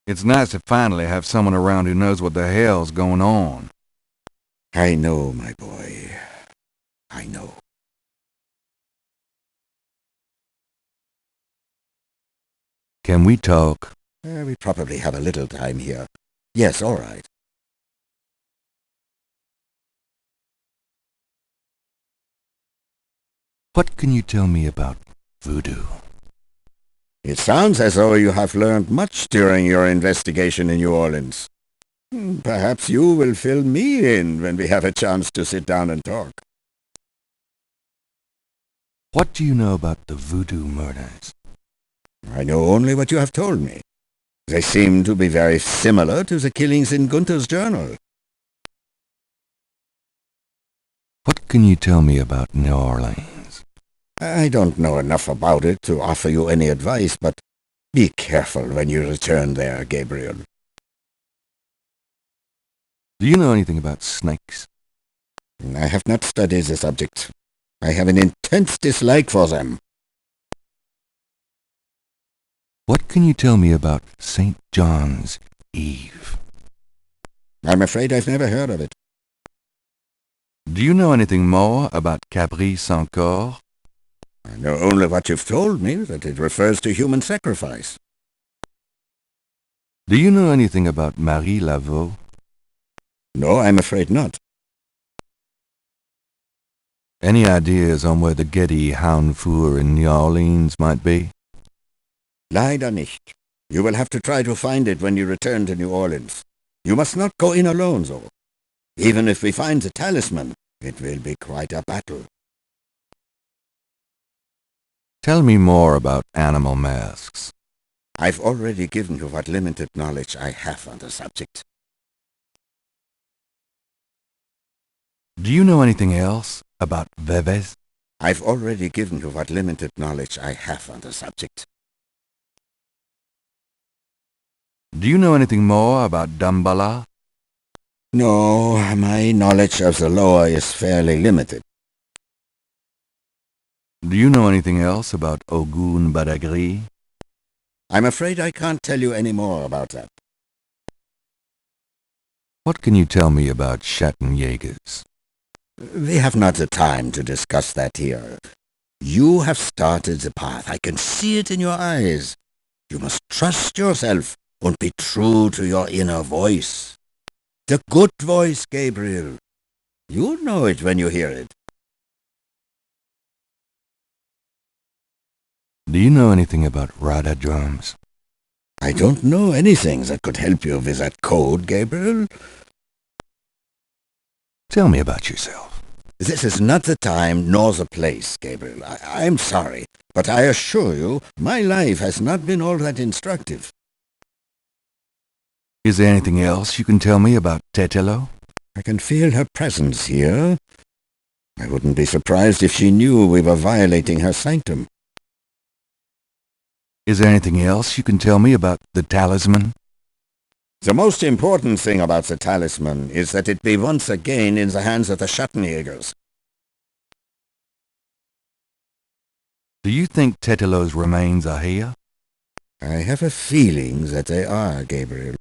It's nice to finally have someone around who knows what the hell's going on. I know, my boy. I know. Can we talk? We probably have a little time here. Yes, all right. What can you tell me about voodoo? It sounds as though you have learned much during your investigation in New Orleans. Perhaps you will fill me in when we have a chance to sit down and talk. What do you know about the voodoo murders? I know only what you have told me. They seem to be very similar to the killings in Gunther's journal. What can you tell me about New Orleans? I don't know enough about it to offer you any advice, but be careful when you return there, Gabriel. Do you know anything about snakes? I have not studied the subject. I have an intense dislike for them. What can you tell me about St. John's Eve? I'm afraid I've never heard of it. Do you know anything more about Capri-Sans-Corps? I know only what you've told me, that it refers to human sacrifice. Do you know anything about Marie Laveau? No, I'm afraid not. Any ideas on where the Getty Houndfour in New Orleans might be? Leider nicht. You will have to try to find it when you return to New Orleans. You must not go in alone, though. Even if we find the talisman, it will be quite a battle. Tell me more about animal masks. I've already given you what limited knowledge I have on the subject. Do you know anything else about Veves? I've already given you what limited knowledge I have on the subject. Do you know anything more about Dambala? No, my knowledge of the lower is fairly limited. Do you know anything else about Ogun Badagri? I'm afraid I can't tell you any more about that. What can you tell me about Schattenjägers? We have not the time to discuss that here. You have started the path. I can see it in your eyes. You must trust yourself and be true to your inner voice. The good voice, Gabriel. You know it when you hear it. Do you know anything about Rada drums? I don't know anything that could help you with that code, Gabriel. Tell me about yourself. This is not the time nor the place, Gabriel. I'm sorry, but I assure you, my life has not been all that instructive. Is there anything else you can tell me about Tetelo? I can feel her presence here. I wouldn't be surprised if she knew we were violating her sanctum. Is there anything else you can tell me about the talisman? The most important thing about the talisman is that it be once again in the hands of the Schattenjägers. Do you think Tetelo's remains are here? I have a feeling that they are, Gabriel.